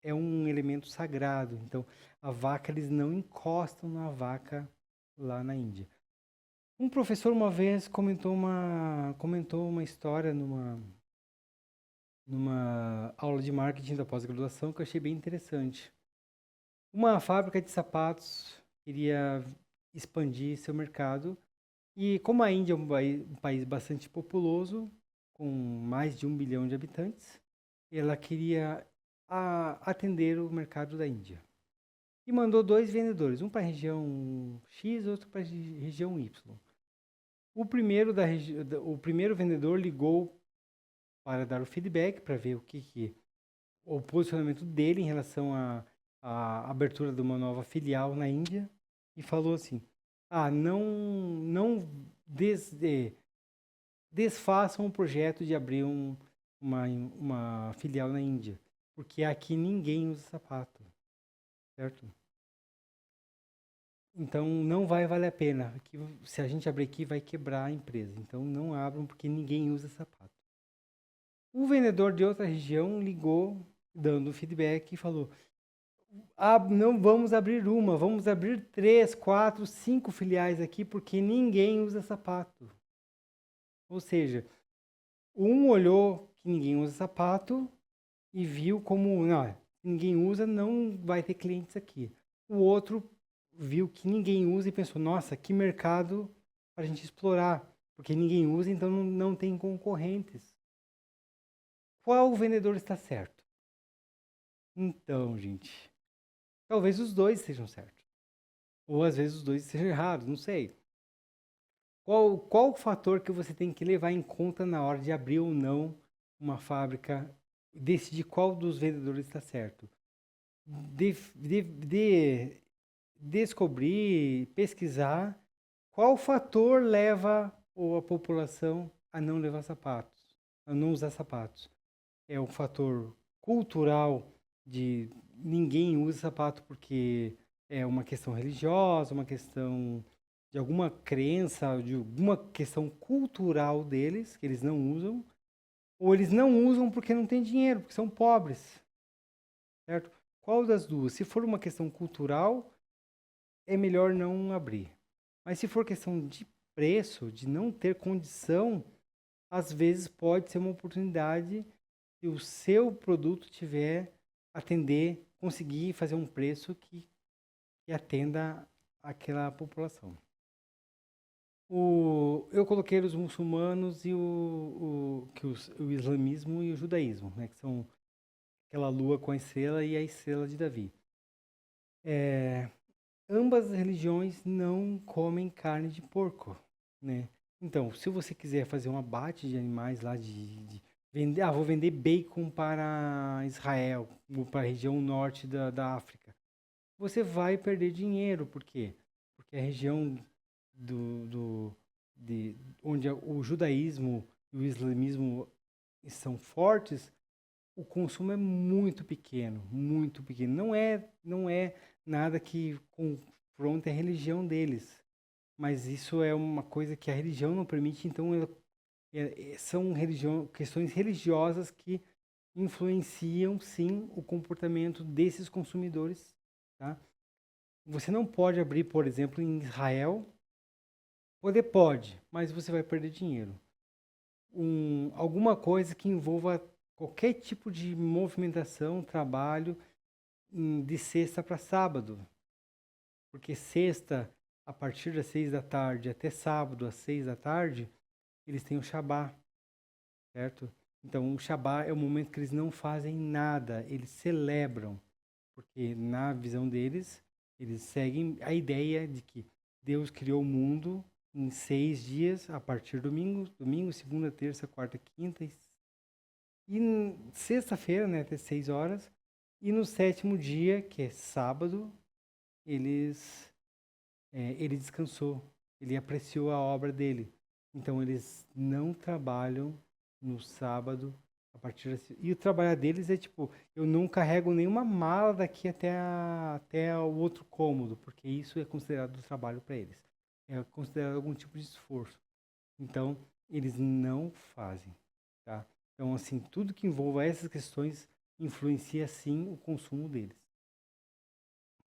é um elemento sagrado. Então a vaca, eles não encostam na vaca lá na Índia. Um professor uma vez comentou uma história numa aula de marketing da pós-graduação que eu achei bem interessante. Uma fábrica de sapatos queria expandir seu mercado e como a Índia é um país bastante populoso, com mais de 1 bilhão de habitantes, ela queria atender o mercado da Índia. E mandou 2 vendedores, um para a região X, outro para a região Y. O primeiro vendedor ligou para dar o feedback, para ver o posicionamento dele em relação à abertura de uma nova filial na Índia, e falou assim: não desfaçam o projeto de abrir uma filial na Índia, porque aqui ninguém usa sapato, certo? Então não vai valer a pena. Aqui, se a gente abrir aqui, vai quebrar a empresa. Então não abram porque ninguém usa sapato. O vendedor de outra região ligou, dando feedback, e falou: não vamos abrir uma, vamos abrir 3, 4, 5 filiais aqui porque ninguém usa sapato. Ou seja, um olhou que ninguém usa sapato e viu como, não, ninguém usa, não vai ter clientes aqui. O outro viu que ninguém usa e pensou: nossa, que mercado para a gente explorar, porque ninguém usa, então não tem concorrentes. Qual vendedor está certo? Então, gente, talvez os dois sejam certos. Ou às vezes os dois sejam errados, não sei. Qual o fator que você tem que levar em conta na hora de abrir ou não uma fábrica, decidir qual dos vendedores está certo? Descobrir, pesquisar qual fator leva a população a não levar sapatos, a não usar sapatos. É um fator cultural ninguém usa sapato porque é uma questão religiosa, uma questão de alguma crença, de alguma questão cultural deles, que eles não usam, ou eles não usam porque não têm dinheiro, porque são pobres, certo? Qual das duas? Se for uma questão cultural, é melhor não abrir. Mas se for questão de preço, de não ter condição, às vezes pode ser uma oportunidade se o seu produto tiver atender, conseguir fazer um preço que atenda aquela população. Eu coloquei os muçulmanos e o islamismo e o judaísmo, né, que são aquela lua com a estrela e a estrela de Davi. Ambas as religiões não comem carne de porco, né? Então, se você quiser fazer um abate de animais lá de vender, vou vender bacon para Israel, ou para a região norte da África, você vai perder dinheiro, por quê? Porque a região do, do, onde o judaísmo e o islamismo são fortes, o consumo é muito pequeno, muito pequeno. Não é nada que confronte a religião deles, mas isso é uma coisa que a religião não permite, então são questões religiosas que influenciam sim o comportamento desses consumidores, tá? Você não pode abrir, por exemplo, em Israel. Poder pode, mas você vai perder dinheiro. Alguma coisa que envolva qualquer tipo de movimentação, trabalho, de sexta para sábado. Porque sexta, a partir das 6 da tarde até sábado, às 6 da tarde, eles têm o Shabá, certo? Então, o Shabá é o momento que eles não fazem nada, eles celebram. Porque, na visão deles, eles seguem a ideia de que Deus criou o mundo em 6 dias, a partir do domingo, segunda, terça, quarta, quinta e sexta-feira, né, até 6 horas. E no sétimo dia, que é sábado, ele descansou, ele apreciou a obra dele. Então eles não trabalham no sábado a partir e o trabalho deles é tipo, eu não carrego nenhuma mala daqui até o outro cômodo, porque isso é considerado trabalho para eles. É considerado algum tipo de esforço. Então, eles não fazem, tá? Então, assim, tudo que envolva essas questões influencia sim o consumo deles,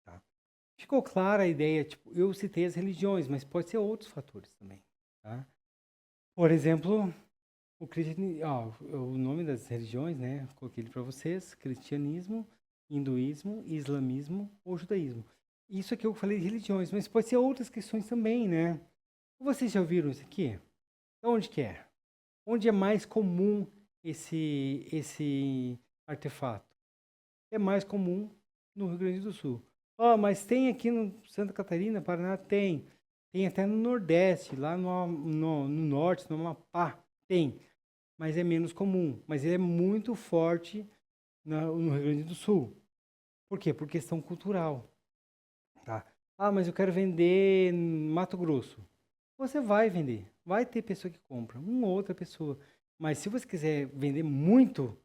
tá? Ficou clara a ideia, tipo, eu citei as religiões, mas pode ser outros fatores também, tá? Por exemplo, o nome das religiões, né? Coloquei ele para vocês: cristianismo, hinduísmo, islamismo ou judaísmo. Isso aqui eu falei de religiões, mas pode ser outras questões também, né? Vocês já ouviram isso aqui? Onde que é? Onde é mais comum esse artefato? É mais comum no Rio Grande do Sul. Mas tem aqui no Santa Catarina, Paraná? Tem. Tem até no Nordeste, lá no Norte, no Amapá. Tem. Mas é menos comum. Mas ele é muito forte no Rio Grande do Sul. Por quê? Por questão cultural. Tá? Mas eu quero vender em Mato Grosso. Você vai vender. Vai ter pessoa que compra. Uma ou outra pessoa. Mas se você quiser vender muito,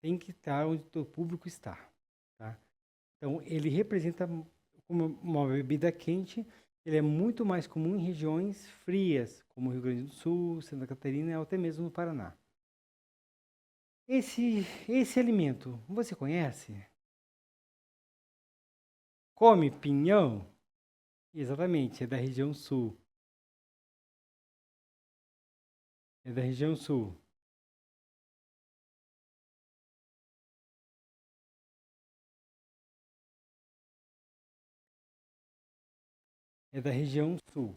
tem que estar onde o público está. Tá? Então, ele representa como uma bebida quente. Ele é muito mais comum em regiões frias, como Rio Grande do Sul, Santa Catarina ou até mesmo no Paraná. Esse alimento, você conhece? Come pinhão? Exatamente, é da região sul. É da região sul. É da região sul.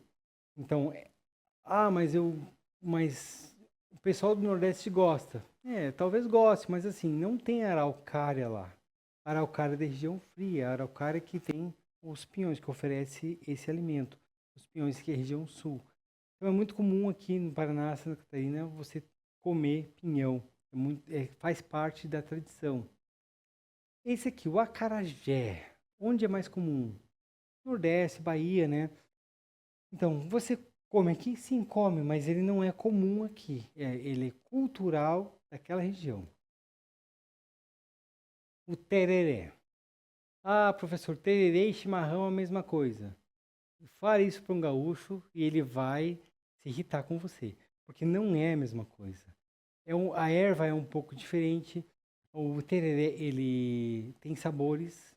Então, mas o pessoal do Nordeste gosta. Talvez goste, mas assim, não tem araucária lá. Araucária é da região fria, araucária que tem os pinhões, que oferece esse alimento. Os pinhões que é região sul. Então é muito comum aqui no Paraná, Santa Catarina, você comer pinhão. Faz parte da tradição. Esse aqui, o acarajé, onde é mais comum? Nordeste, Bahia, né? Então, você come aqui? Sim, come, mas ele não é comum aqui. Ele é cultural daquela região. o tereré. Ah, professor, tereré e chimarrão é a mesma coisa. Fale isso para um gaúcho e ele vai se irritar com você, porque não é a mesma coisa. A erva é um pouco diferente. O tereré, ele tem sabores,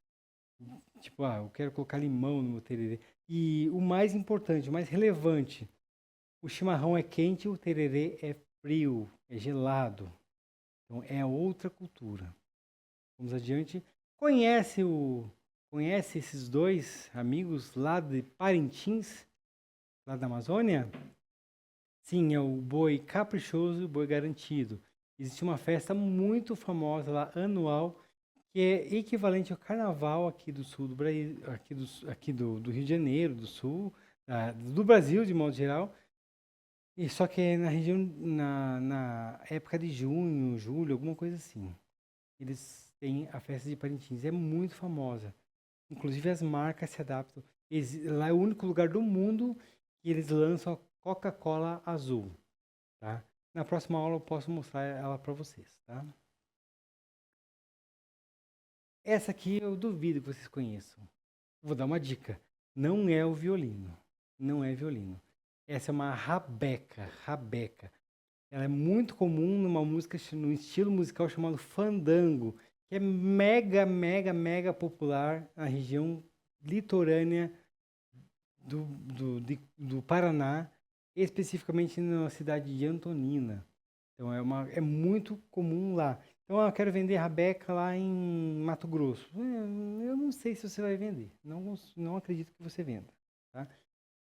tipo, eu quero colocar limão no meu tereré. E o mais importante, o mais relevante, o chimarrão é quente, o tereré é frio, é gelado. Então é outra cultura. Vamos adiante. Conhece conhece esses dois amigos lá de Parintins, lá da Amazônia? Sim, é o boi caprichoso e o boi garantido. Existe uma festa muito famosa lá, anual, que é equivalente ao carnaval aqui do sul do Brasil, do Rio de Janeiro, do sul, do Brasil de modo geral. E só que é na região, na época de junho, julho, alguma coisa assim. Eles têm a festa de Parintins, é muito famosa. Inclusive as marcas se adaptam. Lá é o único lugar do mundo que eles lançam a Coca-Cola azul, tá? Na próxima aula eu posso mostrar ela para vocês, tá? Essa aqui eu duvido que vocês conheçam. Vou dar uma dica. Não é o violino. Não é violino. Essa é uma rabeca, rabeca. Ela é muito comum numa música, num estilo musical chamado fandango, que é mega, mega, mega popular na região litorânea do Paraná, especificamente na cidade de Antonina. Então é muito comum lá. Então eu quero vender rabeca lá em Mato Grosso. Eu não sei se você vai vender. Não acredito que você venda. Tá?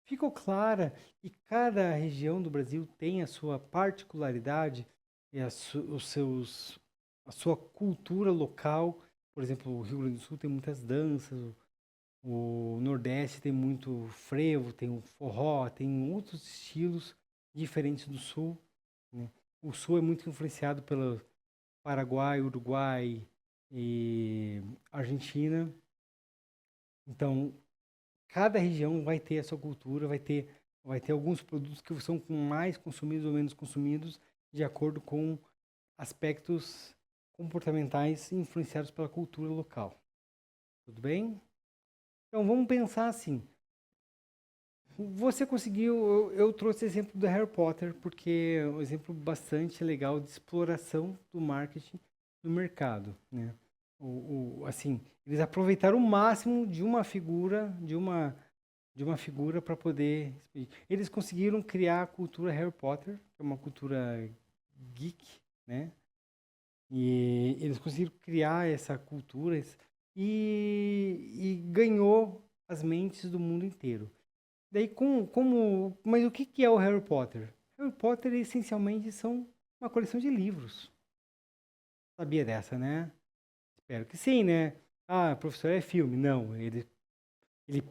Ficou clara que cada região do Brasil tem a sua particularidade e a sua cultura local. Por exemplo, o Rio Grande do Sul tem muitas danças, o Nordeste tem muito frevo, tem o forró, tem outros estilos diferentes do Sul, né? O Sul é muito influenciado pelo Paraguai, Uruguai e Argentina. Então, cada região vai ter a sua cultura, vai ter alguns produtos que são mais consumidos ou menos consumidos de acordo com aspectos comportamentais influenciados pela cultura local. Tudo bem? Então vamos pensar assim. Você conseguiu, eu trouxe exemplo do Harry Potter porque é um exemplo bastante legal de exploração do marketing no mercado, né? Assim, eles aproveitaram o máximo de uma figura, de uma figura para poder. Eles conseguiram criar a cultura Harry Potter, que é uma cultura geek, né? E eles conseguiram criar essa cultura e ganhou as mentes do mundo inteiro. Daí, mas o que que é o Harry Potter? Harry Potter, essencialmente, são uma coleção de livros. Sabia dessa, né? Espero que sim, né? Ah, professor, é filme. Não, ele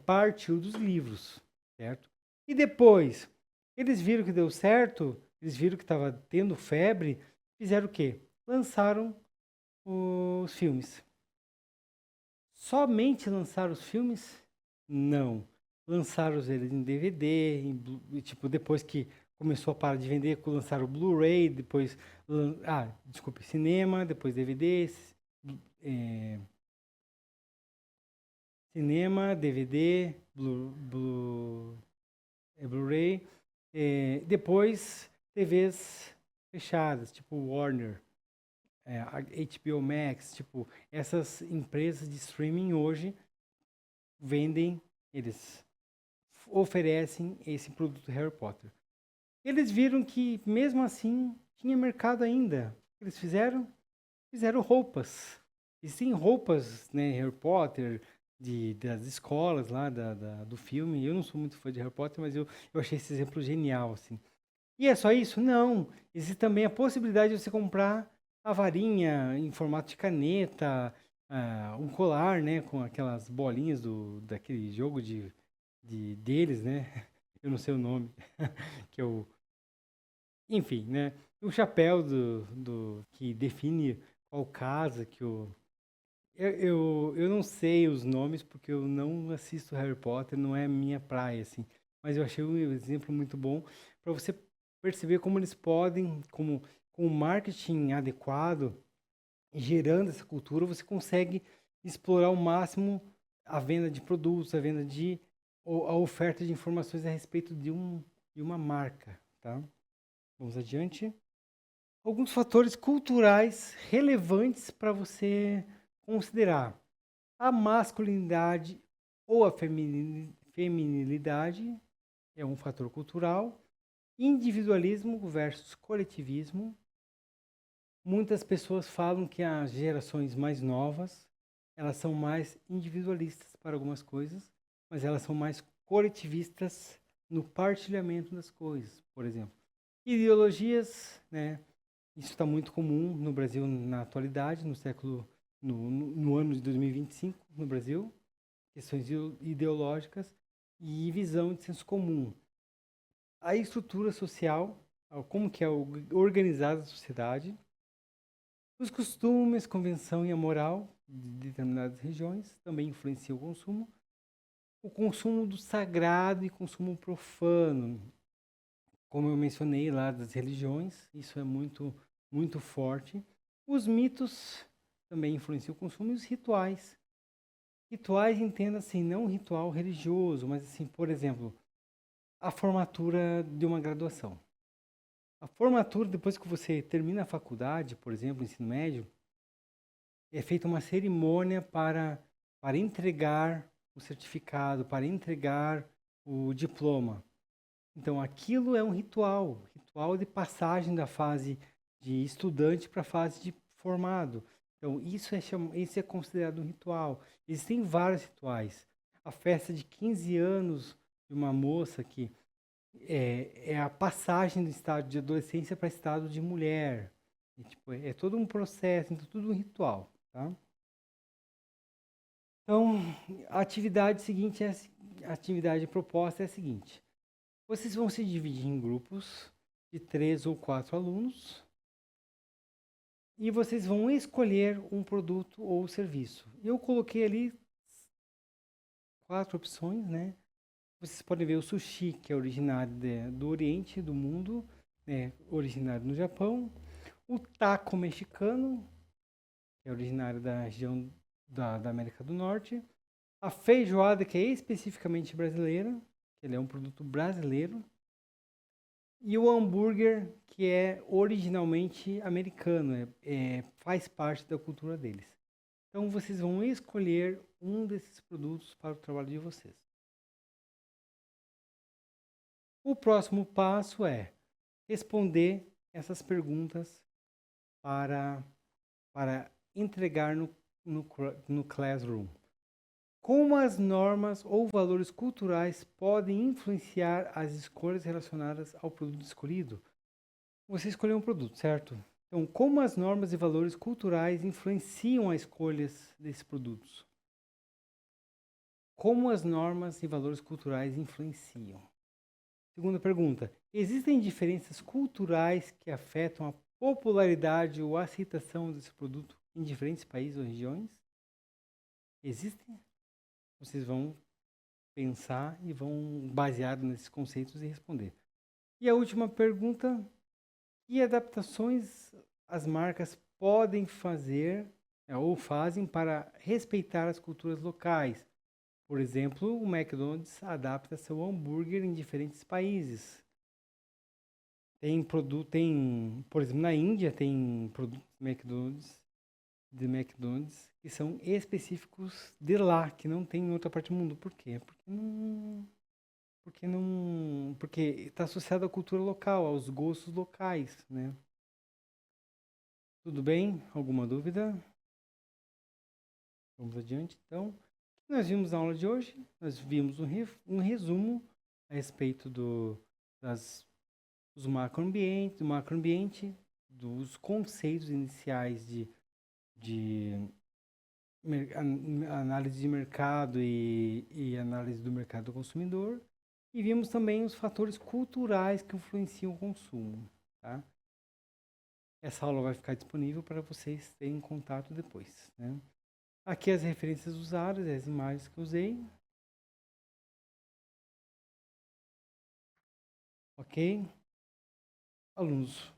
partiu dos livros, certo? E depois, eles viram que deu certo, eles viram que estava tendo febre, fizeram o quê? Lançaram os filmes. Somente lançaram os filmes? Não. Lançaram eles em DVD, tipo, depois que começou a parar de vender, lançaram o Blu-ray, depois, desculpe, cinema, depois DVD, é, cinema, DVD, Blu-ray, depois TVs fechadas, tipo Warner, a HBO Max, tipo, essas empresas de streaming hoje vendem, eles oferecem esse produto Harry Potter. Eles viram que mesmo assim tinha mercado ainda. O que eles fizeram? Fizeram roupas. Existem roupas, né, Harry Potter, das escolas lá, do filme. Eu não sou muito fã de Harry Potter, mas eu achei esse exemplo genial, assim. E é só isso? Não. Existe também a possibilidade de você comprar a varinha em formato de caneta, um colar, né, com aquelas bolinhas daquele jogo deles, né? Eu não sei o nome, que é o... Enfim, né? O chapéu que define qual casa que o... Eu não sei os nomes porque eu não assisto Harry Potter, não é minha praia, assim. Mas eu achei um exemplo muito bom para você perceber como eles podem, com o marketing adequado, gerando essa cultura, você consegue explorar ao máximo a venda de produtos, a venda de a oferta de informações a respeito de uma marca, tá? Vamos adiante. Alguns fatores culturais relevantes para você considerar. A masculinidade ou a feminilidade é um fator cultural. Individualismo versus coletivismo. Muitas pessoas falam que as gerações mais novas, elas são mais individualistas para algumas coisas, mas elas são mais coletivistas no partilhamento das coisas, por exemplo. Ideologias, né? Isso está muito comum no Brasil na atualidade, no ano de 2025, no Brasil. Questões ideológicas e visão de senso comum. A estrutura social, como que é organizada a sociedade, os costumes, convenção e a moral de determinadas regiões também influenciam o consumo do sagrado e consumo profano, como eu mencionei lá das religiões, isso é muito, muito forte. Os mitos também influenciam o consumo e os rituais. Rituais, entenda assim, não um ritual religioso, mas assim, por exemplo, a formatura de uma graduação. A formatura, depois que você termina a faculdade, por exemplo, o ensino médio, é feita uma cerimônia para entregar o certificado, para entregar o diploma. Então, aquilo é um ritual de passagem da fase de estudante para a fase de formado. Então, isso é considerado um ritual. Existem vários rituais. A festa de 15 anos de uma moça que é a passagem do estado de adolescência para estado de mulher. E, tipo, é todo um processo, então tudo um ritual, tá? Então, a atividade seguinte a atividade proposta é a seguinte: vocês vão se dividir em grupos de 3 ou 4 alunos e vocês vão escolher um produto ou serviço. Eu coloquei ali 4 opções, né? Vocês podem ver o sushi, que é originário do Oriente, do mundo, né? Originário no Japão. O taco mexicano, que é originário da região da América do Norte. A feijoada, que é especificamente brasileira, que ele é um produto brasileiro. E o hambúrguer, que é originalmente americano, faz parte da cultura deles. Então, vocês vão escolher um desses produtos para o trabalho de vocês. O próximo passo é responder essas perguntas para entregar no Classroom. Como as normas ou valores culturais podem influenciar as escolhas relacionadas ao produto escolhido? Você escolheu um produto, certo? Então, como as normas e valores culturais influenciam as escolhas desses produtos? Como as normas e valores culturais influenciam? Segunda pergunta: existem diferenças culturais que afetam a popularidade ou a aceitação desse produto em diferentes países ou regiões? Existem? Vocês vão pensar e vão, baseado nesses conceitos, e responder. E a última pergunta: que adaptações as marcas podem fazer ou fazem para respeitar as culturas locais? Por exemplo, o McDonald's adapta seu hambúrguer em diferentes países. Por exemplo, na Índia tem produtos de McDonald's que são específicos de lá, que não tem em outra parte do mundo. Por quê? Porque está associado à cultura local, aos gostos locais, né? Tudo bem? Alguma dúvida? Vamos adiante, então. O que nós vimos na aula de hoje? Nós vimos um resumo a respeito dos macroambiente, dos conceitos iniciais de análise de mercado e análise do mercado do consumidor. E vimos também os fatores culturais que influenciam o consumo, tá? Essa aula vai ficar disponível para vocês terem contato depois, né? Aqui as referências usadas, as imagens que eu usei. Ok? Alunos,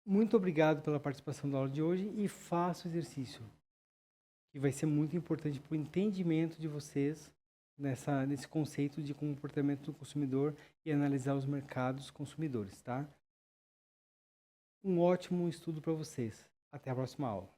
Muito obrigado pela participação da aula de hoje e faça o exercício, que vai ser muito importante para o entendimento de vocês nesse conceito de comportamento do consumidor e analisar os mercados consumidores, tá? Um ótimo estudo para vocês. Até a próxima aula.